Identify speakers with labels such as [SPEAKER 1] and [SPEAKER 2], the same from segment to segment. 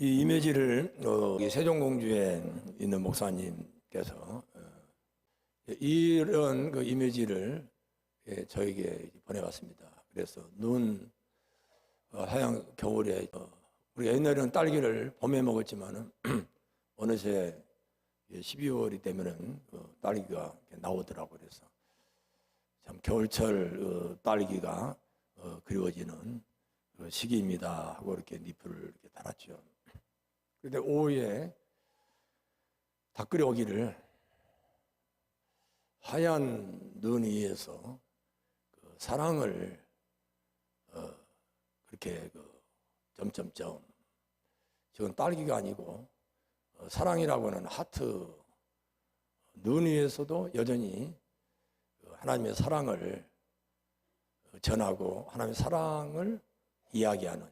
[SPEAKER 1] 이 이미지를 세종공주에 있는 목사님께서 이런 그 이미지를 저에게 보내왔습니다. 그래서 하얀 겨울에 우리가 옛날에는 딸기를 봄에 먹었지만은 어느새 12월이 되면은 딸기가 나오더라고요. 그래서 참 겨울철 딸기가 그리워지는 시기입니다 하고 이렇게 잎을 이렇게 달았죠. 그런데 오후에 닭 끓여오기를 하얀 눈 위에서 사랑을 그렇게 점점점, 지금 딸기가 아니고 사랑이라고 하는 하트, 눈 위에서도 여전히 하나님의 사랑을 전하고 하나님의 사랑을 이야기하는.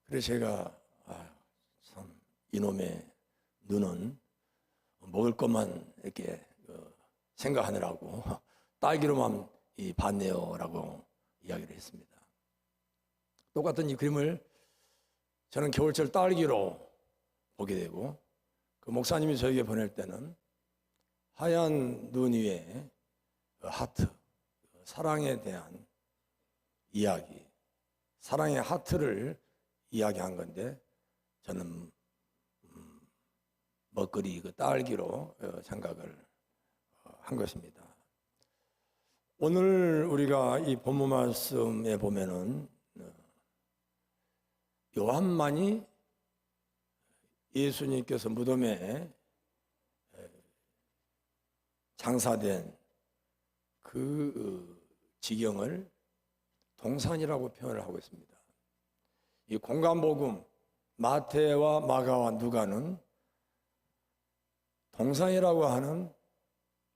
[SPEAKER 1] 그래서 제가 참 이놈의 눈은 먹을 것만 이렇게 생각하느라고 딸기로만 봤네요라고 이야기를 했습니다. 똑같은 이 그림을 저는 겨울철 딸기로 보게 되고, 그 목사님이 저에게 보낼 때는 하얀 눈 위에 하트, 사랑에 대한 이야기, 사랑의 하트를 이야기한 건데, 저는 먹거리 그 딸기로 생각을 한 것입니다. 오늘 우리가 이 본문 말씀에 보면은 요한만이 예수님께서 무덤에 장사된 그 지경을 동산이라고 표현을 하고 있습니다. 이 공간복음 마태와 마가와 누가는 동산이라고 하는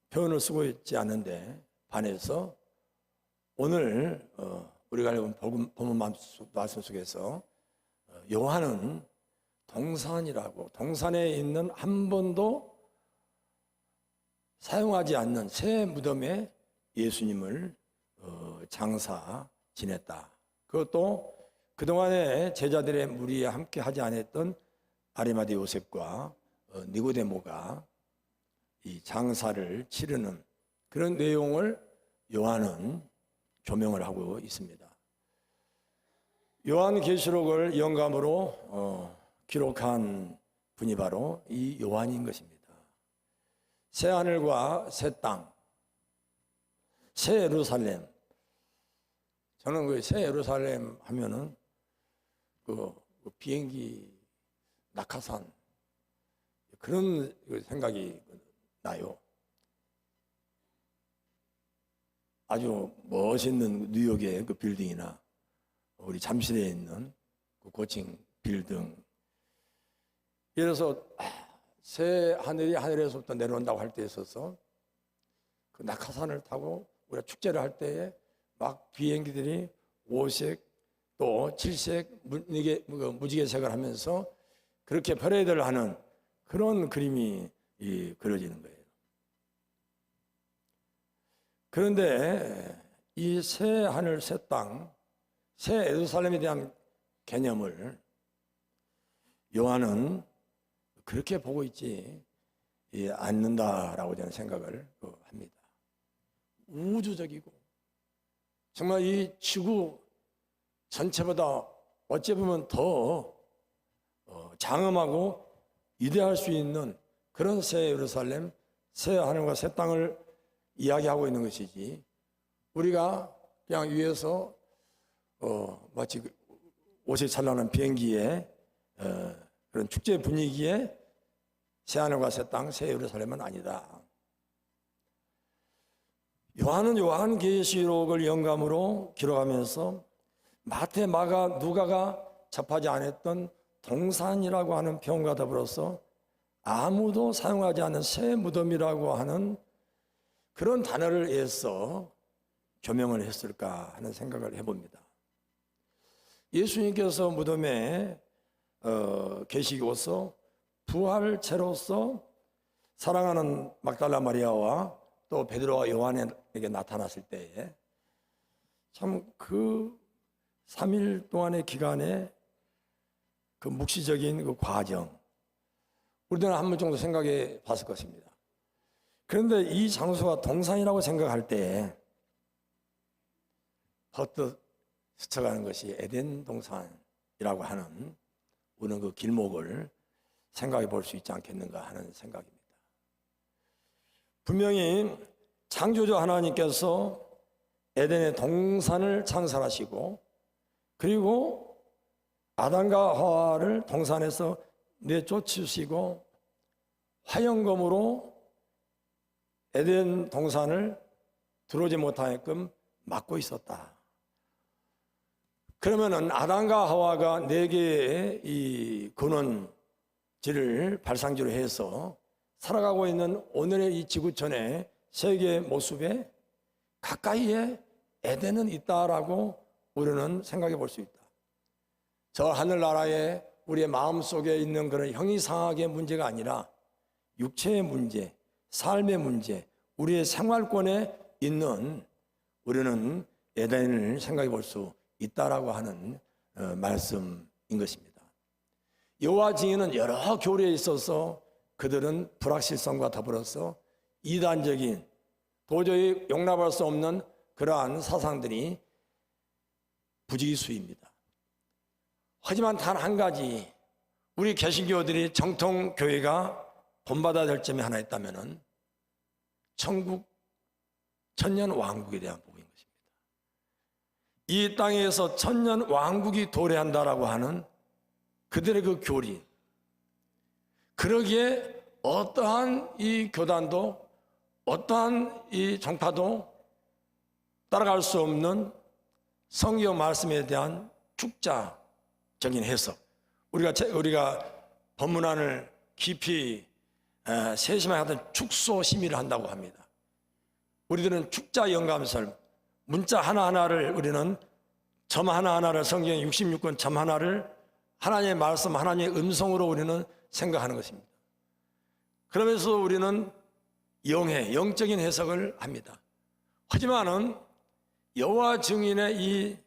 [SPEAKER 1] 표현을 쓰고 있지 않은데, 반해서 오늘 우리가 읽은 본문 말씀 속에서 요한은 동산이라고, 동산에 있는 한 번도 사용하지 않는 새 무덤에 예수님을 장사 지냈다. 그것도 그동안에 제자들의 무리에 함께 하지 않았던 아리마대 요셉과 니고데모가 이 장사를 치르는 그런 내용을 요한은 조명을 하고 있습니다. 요한계시록을 영감으로 기록한 분이 바로 이 요한인 것입니다. 새 하늘과 새 땅, 새 예루살렘. 저는 그 새 예루살렘 하면은 그 비행기 낙하산 그런 생각이 나요. 아주 멋있는 뉴욕의 그 빌딩이나 우리 잠실에 있는 그 고층 빌딩. 예를 들어서 새 하늘이 하늘에서부터 내려온다고 할 때 있어서 그 낙하산을 타고 우리가 축제를 할 때에 막 비행기들이 5색 또 7색 무지개색을 하면서 그렇게 퍼레이드를 하는 그런 그림이 그려지는 거예요. 그런데 이 새 하늘, 새 땅, 새 예루살렘에 대한 개념을 요한은 그렇게 보고 있지 않는다라고 저는 생각을 합니다. 우주적이고 정말 이 지구 전체보다 어찌 보면 더 장엄하고 위대할 수 있는 그런 새 예루살렘, 새 하늘과 새 땅을 이야기하고 있는 것이지, 우리가 그냥 위에서 마치 옷이 찬란한 비행기에 그런 축제 분위기에 새 하늘과 새 땅, 새 예루살렘은 아니다. 요한은 요한계시록을 영감으로 기록하면서 마태, 마가, 누가가 접하지 않았던 동산이라고 하는 표현과 더불어서 아무도 사용하지 않는 새 무덤이라고 하는 그런 단어를 애써 조명을 했을까 하는 생각을 해봅니다. 예수님께서 무덤에 계시고서 부활체로서 사랑하는 막달라 마리아와 또 베드로와 요한에게 나타났을 때에 참 그 3일 동안의 기간에 그 묵시적인 그 과정, 우리들은 한 번 정도 생각해 봤을 것입니다. 그런데 이 장소가 동산이라고 생각할 때 퍼뜩 스쳐가는 것이 에덴 동산이라고 하는 우리는 그 길목을 생각해 볼 수 있지 않겠는가 하는 생각입니다. 분명히 창조주 하나님께서 에덴의 동산을 창설하시고 그리고 아담과 하와를 동산에서 내쫓으시고 화영검으로 에덴 동산을 들어오지 못하게끔 막고 있었다. 그러면은 아담과 하와가 네 개의 이 근원지를 발상지로 해서 살아가고 있는 오늘의 이 지구촌의 세계의 모습에 가까이에 에덴은 있다라고 우리는 생각해 볼 수 있다. 저 하늘나라에 우리의 마음속에 있는 그런 형이상학의 문제가 아니라 육체의 문제, 삶의 문제, 우리의 생활권에 있는 우리는 에덴을 생각해 볼 수 있다라고 하는 말씀인 것입니다. 여호와 증인은 여러 교리에 있어서 그들은 불확실성과 더불어서 이단적인 도저히 용납할 수 없는 그러한 사상들이 부지기수입니다. 하지만 단 한 가지 우리 개신교들이 정통 교회가 본받아야 될 점이 하나 있다면은 천국 천년 왕국에 대한 부분인 것입니다. 이 땅에서 천년 왕국이 도래한다라고 하는 그들의 그 교리, 그러기에 어떠한 이 교단도 어떠한 이 종파도 따라갈 수 없는 성경 말씀에 대한 축자적인 해석, 우리가 법문안을 깊이 세심하게 하던 축소 심의를 한다고 합니다. 우리들은 축자 영감설, 문자 하나하나를 우리는 점 하나하나를 성경의 66권 점 하나를 하나님의 말씀, 하나님의 음성으로 우리는 생각하는 것입니다. 그러면서 우리는 영적인 해석을 합니다. 하지만은 여호와 증인의 이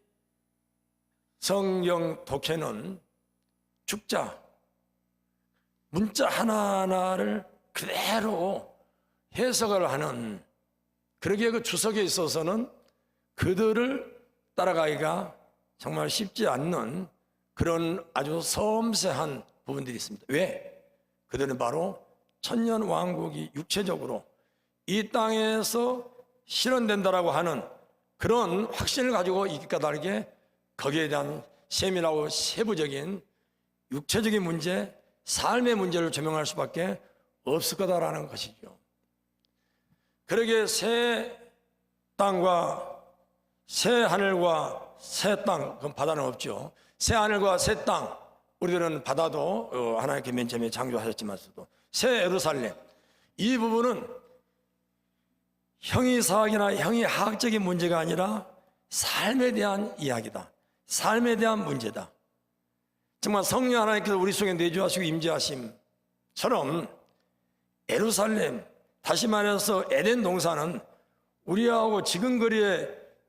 [SPEAKER 1] 성경 독해는 축자, 문자 하나하나를 그대로 해석을 하는, 그러기에 그 주석에 있어서는 그들을 따라가기가 정말 쉽지 않는 그런 아주 섬세한 부분들이 있습니다. 왜? 그들은 바로 천년 왕국이 육체적으로 이 땅에서 실현된다라고 하는 그런 확신을 가지고 있기 까닭에 거기에 대한 세밀하고 세부적인 육체적인 문제, 삶의 문제를 조명할 수밖에 없을 거다라는 것이죠. 그러기에 새 땅과 새 하늘과 새 땅, 그건 바다는 없죠. 새 하늘과 새 땅, 우리들은 바다도 하나님께 맨 처음에 창조하셨지만서도 새 예루살렘, 이 부분은 형이사학이나 형이학적인 문제가 아니라 삶에 대한 이야기다. 삶에 대한 문제다. 정말 성령 하나님께서 우리 속에 내주하시고 임재하심처럼 예루살렘, 다시 말해서 에덴 동산은 우리하고 지근거리에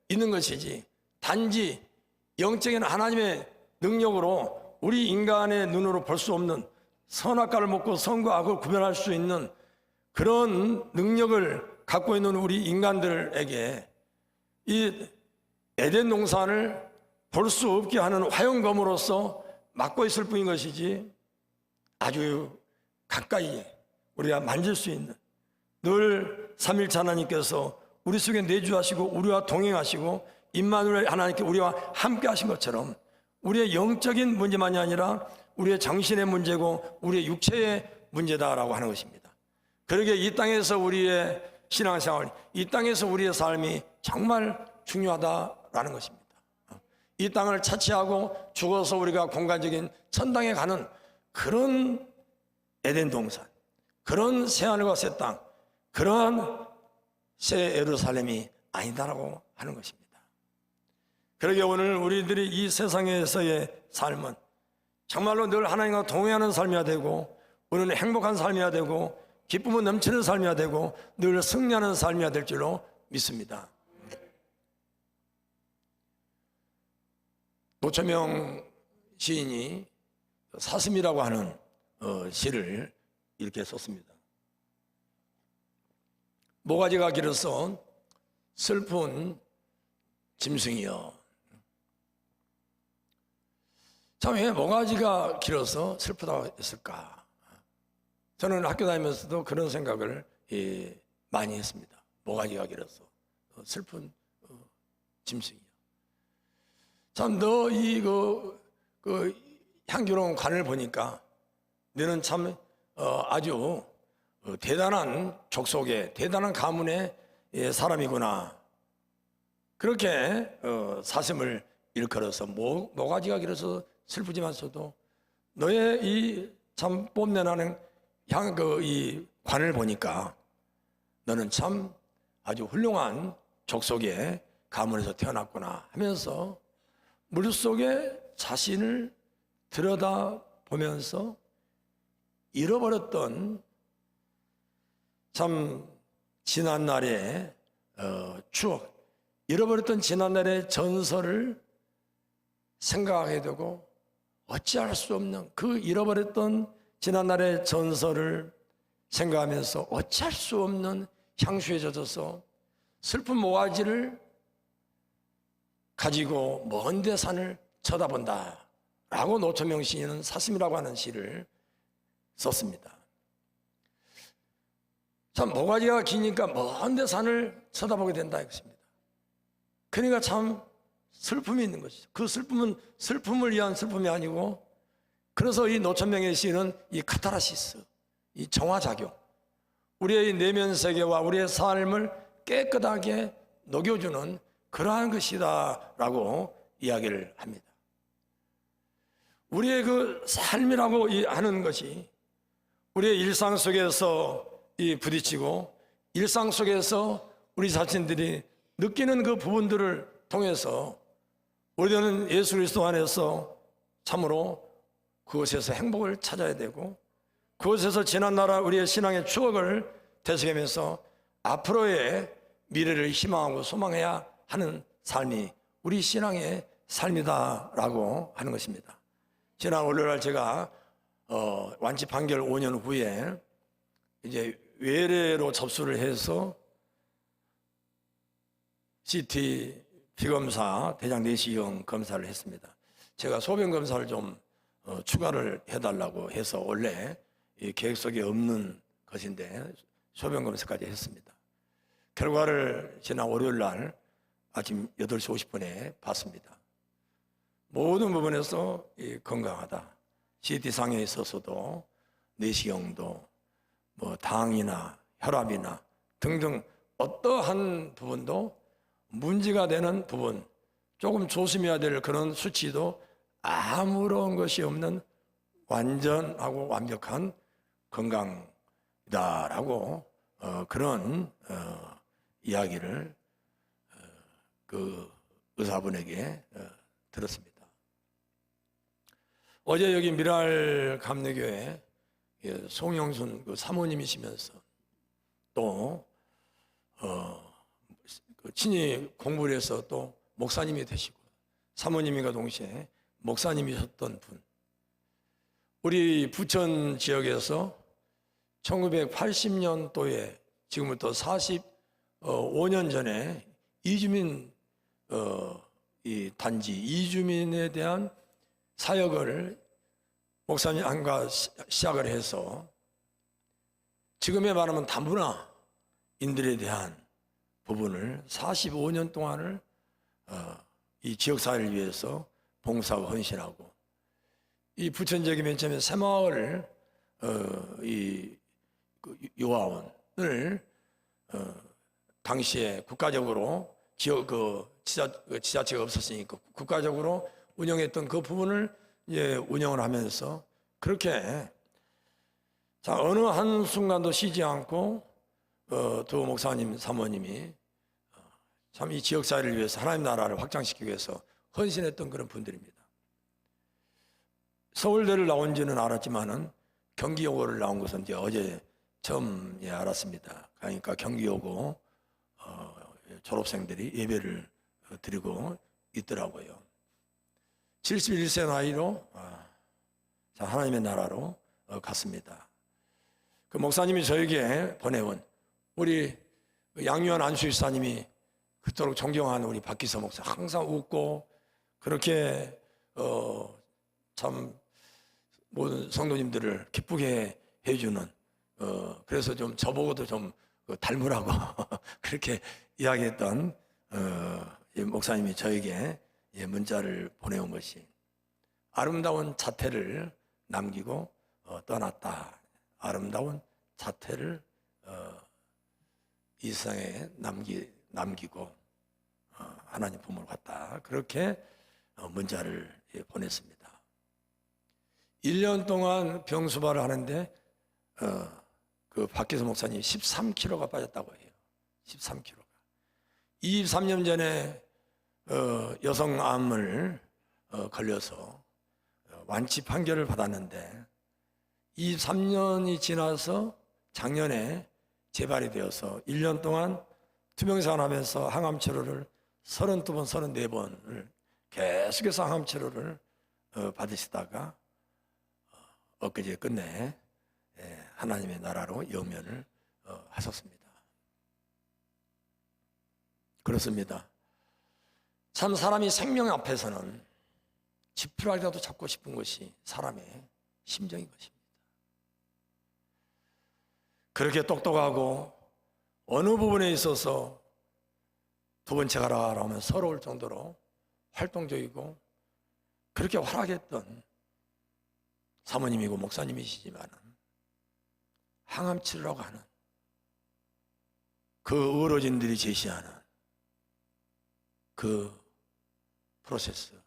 [SPEAKER 1] 있는 것이지 단지 영적인 하나님의 능력으로 우리 인간의 눈으로 볼 수 없는 선악과를 먹고 선과 악을 구별할 수 있는 그런 능력을 갖고 있는 우리 인간들에게 이 에덴 동산을 볼 수 없게 하는 화영검으로서 막고 있을 뿐인 것이지 아주 가까이 우리가 만질 수 있는, 늘 삼일체 하나님께서 우리 속에 내주하시고 우리와 동행하시고 임마누엘 하나님께 우리와 함께 하신 것처럼 우리의 영적인 문제만이 아니라 우리의 정신의 문제고 우리의 육체의 문제다라고 하는 것입니다. 그러기에 이 땅에서 우리의 신앙생활, 이 땅에서 우리의 삶이 정말 중요하다라는 것입니다. 이 땅을 차치하고 죽어서 우리가 공간적인 천당에 가는 그런 에덴 동산, 그런 새하늘과 새 땅, 그러한 새 예루살렘이 아니다라고 하는 것입니다. 그러기에 오늘 우리들이 이 세상에서의 삶은 정말로 늘 하나님과 동행하는 삶이어야 되고, 우리는 행복한 삶이어야 되고, 기쁨은 넘치는 삶이어야 되고, 늘 승리하는 삶이어야 될 줄로 믿습니다. 노처명 시인이 사슴이라고 하는 시를 이렇게 썼습니다. 모가지가 길어서 슬픈 짐승이여. 참, 왜 모가지가 길어서 슬프다고 했을까? 저는 학교 다니면서도 그런 생각을 많이 했습니다. 모가지가 길어서 슬픈 짐승이여. 참, 너 그 향기로운 관을 보니까 너는 참 아주 대단한 족속의 대단한 가문의 사람이구나. 그렇게 사슴을 일컬어서 모가지가 길어서 슬프지만서도 너의 이 참 뽐내나는 이 관을 보니까 너는 참 아주 훌륭한 족속의 가문에서 태어났구나 하면서 물속에 자신을 들여다보면서 잃어버렸던 참 지난날의 추억, 잃어버렸던 지난날의 전설을 생각하게 되고 어찌할 수 없는 그 잃어버렸던 지난날의 전설을 생각하면서 어찌할 수 없는 향수에 젖어서 슬픈 모가지를 가지고 먼 산을 쳐다본다 라고 노처명 시인은 사슴이라고 하는 시를 썼습니다. 참 모가지가 기니까 먼 산을 쳐다보게 된다 이것입니다. 그러니까 참 슬픔이 있는 것이죠. 그 슬픔은 슬픔을 위한 슬픔이 아니고, 그래서 이 노천명의 시는 이 카타르시스, 이 정화작용, 우리의 내면 세계와 우리의 삶을 깨끗하게 녹여주는 그러한 것이다라고 이야기를 합니다. 우리의 그 삶이라고 하는 것이 우리의 일상 속에서 부딪히고 일상 속에서 우리 자신들이 느끼는 그 부분들을 통해서 우리는 예수 그리스도 안에서 참으로 그곳에서 행복을 찾아야 되고, 그곳에서 지난날 우리의 신앙의 추억을 되새기면서 앞으로의 미래를 희망하고 소망해야 하는 삶이 우리 신앙의 삶이다라고 하는 것입니다. 지난 월요일 제가 완치 판결 5년 후에 이제 외래로 접수를 해서 CT 비검사 대장 내시경 검사를 했습니다. 제가 소변 검사를 좀 추가를 해달라고 해서 원래 이 계획 속에 없는 것인데 소변 검사까지 했습니다. 결과를 지난 월요일 날 아침 8시 50분에 봤습니다. 모든 부분에서 건강하다. CT상에 있어서도 내시경도 뭐 당이나 혈압이나 등등 어떠한 부분도 문제가 되는 부분, 조금 조심해야 될 그런 수치도 아무런 것이 없는 완전하고 완벽한 건강이다라고 그런 이야기를 그 의사분에게 들었습니다. 어제 여기 미랄 감리교회 송영순 그 사모님이시면서 또 친히 공부를 해서 또 목사님이 되시고 사모님과 동시에 목사님이셨던 분, 우리 부천 지역에서 1980년도에 지금부터 45년 전에 이주민 이 단지 이주민에 대한 사역을 목사님과 시작을 해서 지금에 말하면 다문화인들에 대한 부분을 45년 동안을 이 지역사회를 위해서 봉사하고 헌신하고, 이 부천 지역이 맨 처음에 새마을 이 요아원을 당시에 국가적으로 지역 지자체가 없었으니까 국가적으로 운영했던 그 부분을 이제 운영을 하면서 그렇게 어느 한 순간도 쉬지 않고 두 목사님 사모님이 참 이 지역사회를 위해서 하나님 나라를 확장시키기 위해서 헌신했던 그런 분들입니다. 서울대를 나온 지는 알았지만은 경기여고를 나온 것은 이제 어제 처음 알았습니다. 그러니까 경기여고 졸업생들이 예배를 드리고 있더라고요. 71세 나이로 자, 하나님의 나라로 갔습니다. 그 목사님이 저에게 보내온 우리 양유한 안수일사님이 그토록 존경하는 우리 박기서 목사, 항상 웃고 그렇게 참 모든 성도님들을 기쁘게 해주는, 그래서 좀 저보고도 좀 닮으라고 그렇게 이야기했던 이 목사님이 저에게 문자를 보내온 것이, 아름다운 자태를 남기고 떠났다. 아름다운 자태를 이 세상에 남기고 하나님 품으로 갔다. 그렇게 문자를 보냈습니다. 1년 동안 병수발을 하는데 그 박기서 목사님이 13kg가 빠졌다고 해요. 13kg가. 23년 전에 여성암을 걸려서 완치 판결을 받았는데 23년이 지나서 작년에 재발이 되어서 1년 동안 투명산하면서 항암 치료를 32번, 34번을 계속해서 항암 치료를 받으시다가 엊그제 끝내 하나님의 나라로 영면을 하셨습니다. 그렇습니다. 참 사람이 생명 앞에서는 지푸라기라도 잡고 싶은 것이 사람의 심정인 것입니다. 그렇게 똑똑하고 어느 부분에 있어서 두 번째 가라 하면 서러울 정도로 활동적이고 그렇게 활약했던 사모님이고 목사님이시지만 항암 치료라고 하는 그 의료진들이 제시하는 그 프로세스,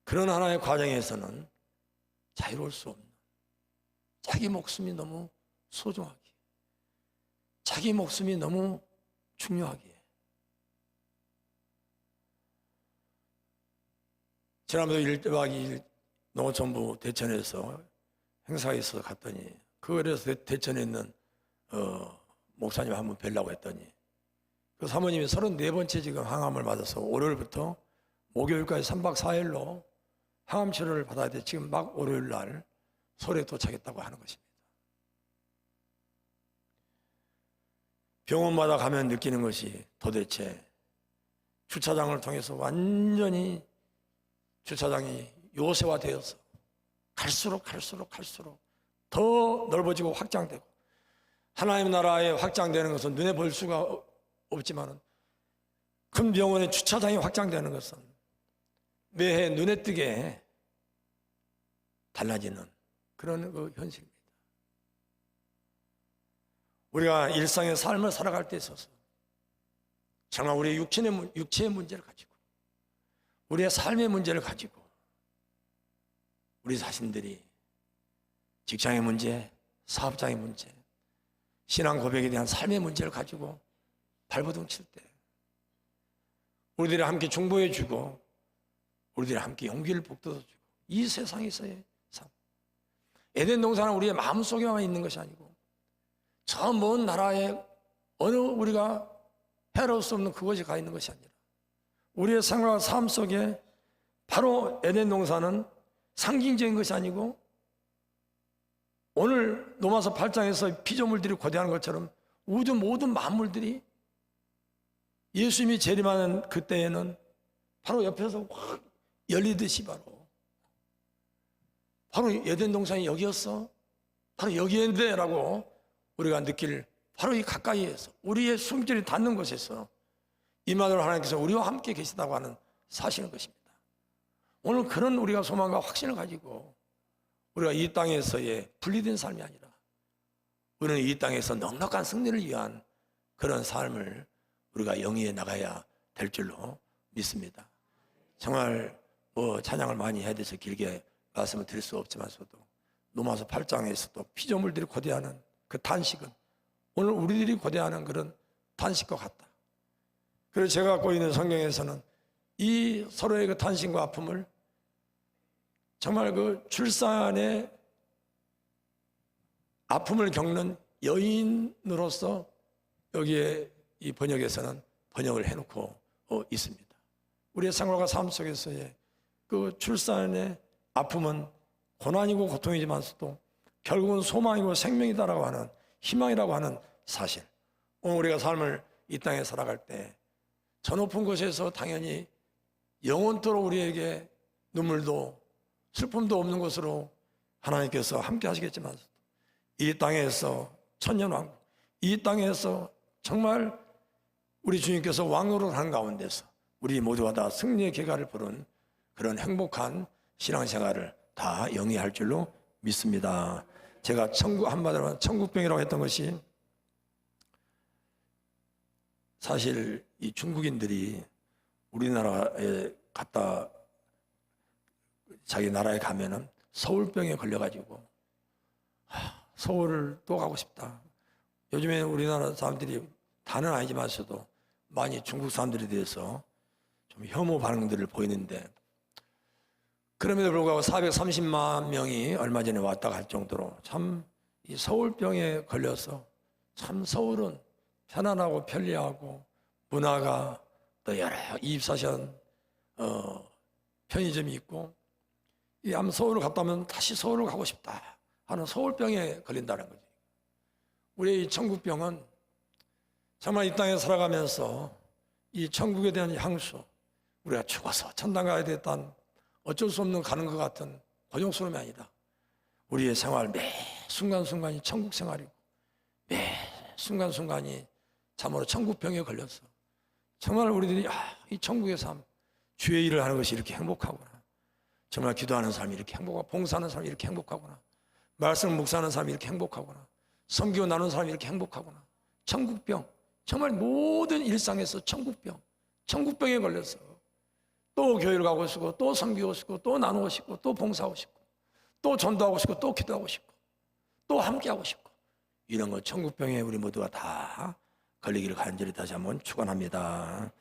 [SPEAKER 1] 그런 하나의 과정에서는 자유로울 수 없는, 자기 목숨이 너무 소중하기에, 자기 목숨이 너무 중요하기에, 지난번에 1박 2일 농어촌부 대천에서 행사가 있어서 갔더니, 그거에서 대천에 있는 목사님 한 분 뵈려고 했더니 그 사모님이 34번째 지금 항암을 맞아서 월요일부터 목요일까지 3박 4일로 항암 치료를 받아야 돼. 지금 막 월요일 날 서울에 도착했다고 하는 것입니다. 병원마다 가면 느끼는 것이 도대체 주차장을 통해서 완전히 주차장이 요새화되어서 갈수록 더 넓어지고 확장되고, 하나님 나라에 확장되는 것은 눈에 볼 수가 없지만 큰 병원의 주차장이 확장되는 것은 매해 눈에 띄게 달라지는 그런 그 현실입니다. 우리가 일상의 삶을 살아갈 때 있어서 정말 우리의 육체의 문제를 가지고, 우리의 삶의 문제를 가지고, 우리 자신들이 직장의 문제, 사업장의 문제, 신앙 고백에 대한 삶의 문제를 가지고 발버둥 칠 때 우리들이 함께 중보해 주고, 우리들이 함께 용기를 북돋아 주고, 이 세상에서의 삶, 에덴 동산은 우리의 마음속에만 있는 것이 아니고 저 먼 나라에 어느 우리가 헤아릴 수 없는 그것이 가 있는 것이 아니라 우리의 생활과 삶 속에 바로 에덴 동산은 상징적인 것이 아니고 오늘 로마서 8장에서 피조물들이 고대하는 것처럼 우주 모든 만물들이 예수님이 재림하는 그때에는 바로 옆에서 확 열리듯이 바로 에덴 동산이 여기였어, 바로 여기인데 라고 우리가 느낄, 바로 이 가까이에서 우리의 숨길이 닿는 곳에서 임마누엘 하나님께서 우리와 함께 계시다고 하는 사실인 것입니다. 오늘 그런 우리가 소망과 확신을 가지고 우리가 이 땅에서의 분리된 삶이 아니라 우리는 이 땅에서 넉넉한 승리를 위한 그런 삶을 우리가 영위해 나가야 될 줄로 믿습니다. 정말 찬양을 많이 해야 돼서 길게 말씀을 드릴 수 없지만서도 로마서 8장에서도 피조물들이 고대하는 그 탄식은 오늘 우리들이 고대하는 그런 탄식과 같다. 그래서 제가 갖고 있는 성경에서는 이 서로의 그 탄식과 아픔을 정말 그 출산의 아픔을 겪는 여인으로서 여기에 이 번역에서는 번역을 해놓고 있습니다. 우리의 생활과 삶 속에서의 그 출산의 아픔은 고난이고 고통이지만서도 결국은 소망이고 생명이다라고 하는, 희망이라고 하는 사실. 오늘 우리가 삶을 이 땅에 살아갈 때 저 높은 곳에서 당연히 영원토록 우리에게 눈물도 슬픔도 없는 것으로 하나님께서 함께 하시겠지만, 이 땅에서 천년왕국, 이 땅에서 정말 우리 주님께서 왕으로 하는 가운데서 우리 모두가 다 승리의 계가를 부른 그런 행복한 신앙생활을 다 영위할 줄로 믿습니다. 제가 한마디로 천국병이라고 했던 것이, 사실 이 중국인들이 우리나라에 갔다 자기 나라에 가면은 서울병에 걸려가지고 서울을 또 가고 싶다. 요즘에 우리나라 사람들이 다는 아니지만서도 많이 중국 사람들에 대해서 좀 혐오 반응들을 보이는데, 그럼에도 불구하고 430만 명이 얼마 전에 왔다 갈 정도로 참 이 서울병에 걸려서, 참 서울은 편안하고 편리하고 문화가 또 여러 24시간 편의점이 있고, 이 아마 서울을 갔다 오면 다시 서울을 가고 싶다 하는 서울병에 걸린다는 거지. 우리의 이 천국병은 정말 이 땅에 살아가면서 이 천국에 대한 향수, 우리가 죽어서 천당 가야 되겠다는 어쩔 수 없는 가는 것 같은 고통스러움이 아니다. 우리의 생활 매 순간순간이 천국 생활이고, 매 순간순간이 참으로 천국병에 걸려서 정말 우리들이 이 천국의 삶, 주의 일을 하는 것이 이렇게 행복하구나, 정말 기도하는 사람이 이렇게 행복하고, 봉사하는 사람이 이렇게 행복하구나, 말씀을 묵상하는 사람이 이렇게 행복하구나, 섬기고 나누는 사람이 이렇게 행복하구나. 천국병, 정말 모든 일상에서 천국병에 걸려서 또 교회를 가고 싶고, 또 섬기고 싶고, 또 나누고 싶고, 또 봉사하고 싶고, 또 전도하고 싶고, 또 기도하고 싶고, 또 함께하고 싶고, 이런 거 천국병에 우리 모두가 다 걸리기를 간절히 다시 한번 축원합니다.